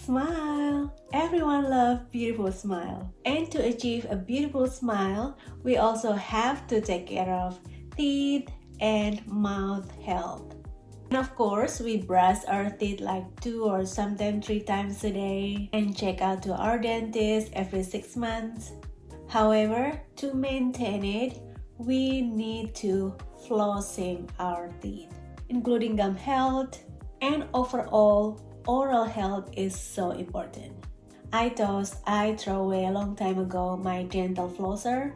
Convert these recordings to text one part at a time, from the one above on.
Smile! Everyone loves beautiful smile. And to achieve a beautiful smile, we also have to take care of teeth and mouth health. And of course, we brush our teeth like 2 or sometimes 3 times a day and check out to our dentist every 6 months. However, to maintain it, we need to flossing our teeth, including gum health, and overall oral health is so important. I thought I throw away a long time ago my dental flosser.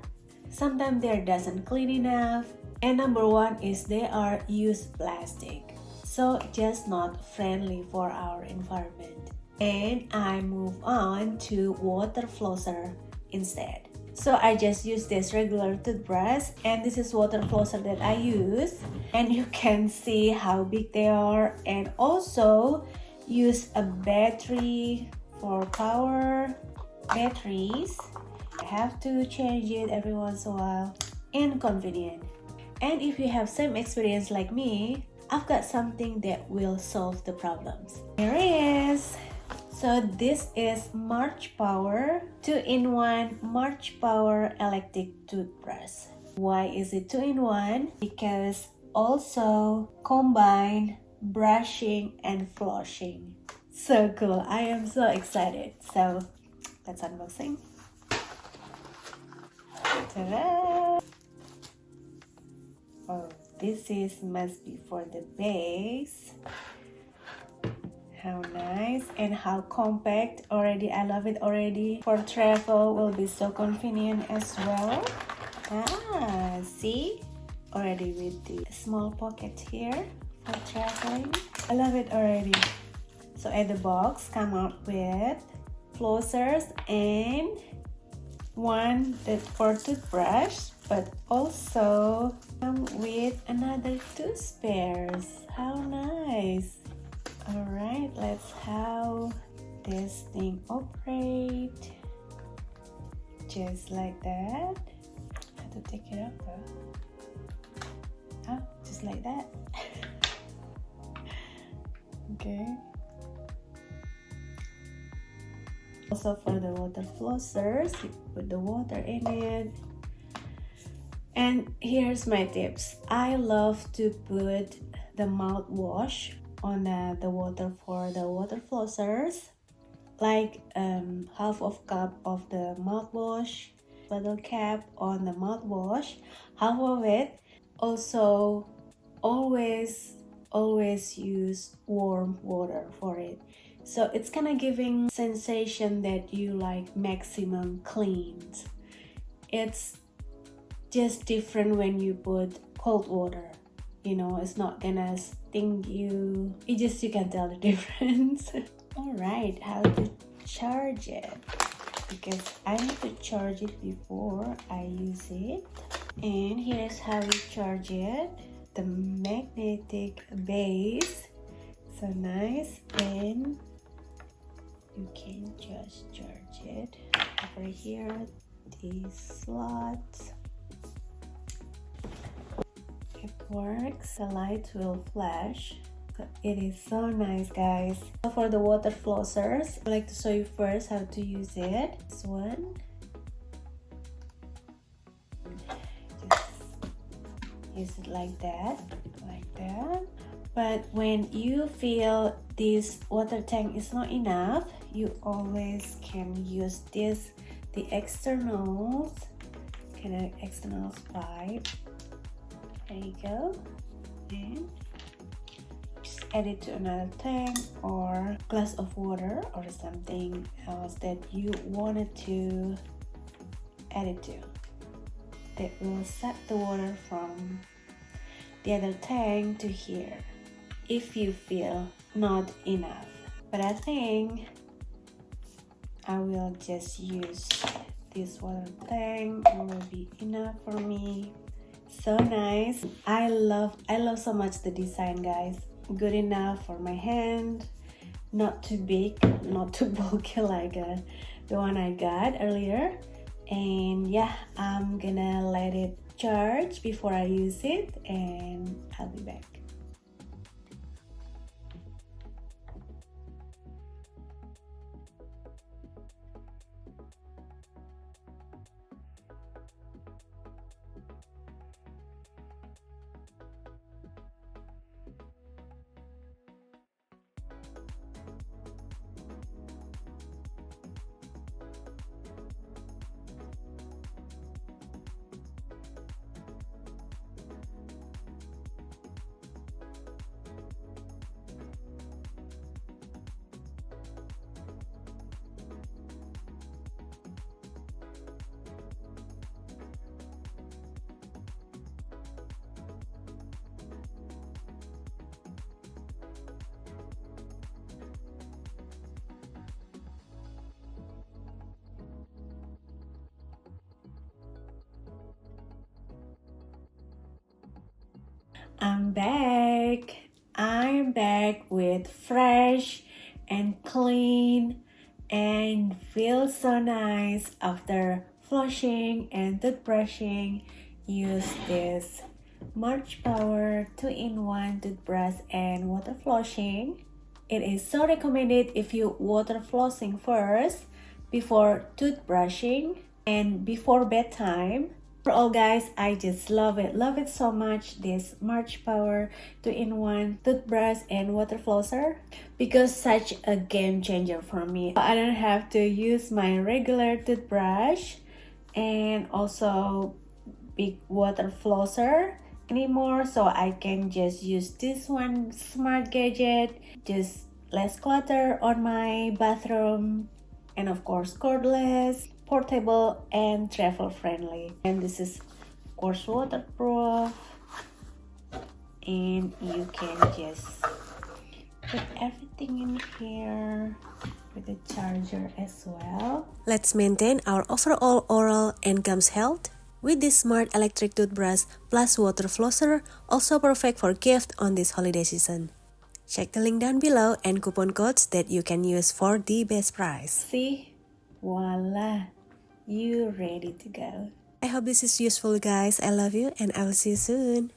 Sometimes they doesn't clean enough, and number one is they are used plastic, so just not friendly for our environment. And I move on to water flosser instead. So I just use this regular toothbrush, and this is water flosser that I use, and you can see how big they are. And also use a battery for power batteries. I have to change it every once in a while, and convenient. And if you have same experience like me, I've got something that will solve the problems. Here it is. So this is Marchpower 2-in-1 Marchpower electric toothbrush. Why is it 2-in-1? Because also combine brushing and flossing. So cool. I am so excited. So let's unboxing. Ta-da! Oh, this is must be for the base. How nice and how compact already. I love it already. For travel will be so convenient as well. See, already with the small pocket here for traveling. I love it already. So at the box come out with flossers and one that for toothbrush, but also come with another two spares. How nice! Alright, let's how this thing operate. Just like that. I have to take it off though. Just like that. Okay. Also for the water flossers, you put the water in it. And here's my tips. I love to put the mouthwash on the water for the water flossers, like half of cup of the mouthwash, little cap on the mouthwash, half of it. Also always use warm water for it, so it's kind of giving sensation that you like maximum cleans. It's just different when you put cold water. You know, it's not gonna sting you. It just, you can tell the difference. All right, how to charge it, because I need to charge it before I use it. And here's how you charge it. The magnetic base, so nice, and you can just charge it over here, these slots. It works, the light will flash. It is so nice, guys. For the water flossers, I'd like to show you first how to use it. This one, just use it like that. But when you feel this water tank is not enough, you always can use this, the externals, external pipe. There you go, and just add it to another tank or glass of water or something else that you wanted to add it to. That will suck the water from the other tank to here if you feel not enough. But I think I will just use this water tank. It will be enough for me. So nice. I love so much the design, guys. Good enough for my hand, not too big, not too bulky like the one I got earlier. And yeah, I'm gonna let it charge before I use it, and I'll be back. I'm back. I'm back with fresh and clean and feels so nice after flushing and toothbrushing. Use this Marchpower 2-in-1 toothbrush and water flossing. It is so recommended if you water flossing first before toothbrushing and before bedtime. Overall guys, I just love it so much, this Marchpower 2-in-1 toothbrush and water flosser, because such a game changer for me. I don't have to use my regular toothbrush and also big water flosser anymore, so I can just use this one smart gadget, just less clutter on my bathroom, and of course cordless, portable, and travel friendly. And this is of course waterproof, and you can just put everything in here with the charger as well. Let's maintain our overall oral and gums health with this smart electric toothbrush plus water flosser, also perfect for gift on this holiday season. Check the link down below and coupon codes that you can use for the best price. See? Voila! You ready to go. I hope this is useful guys. I love you and I will see you soon.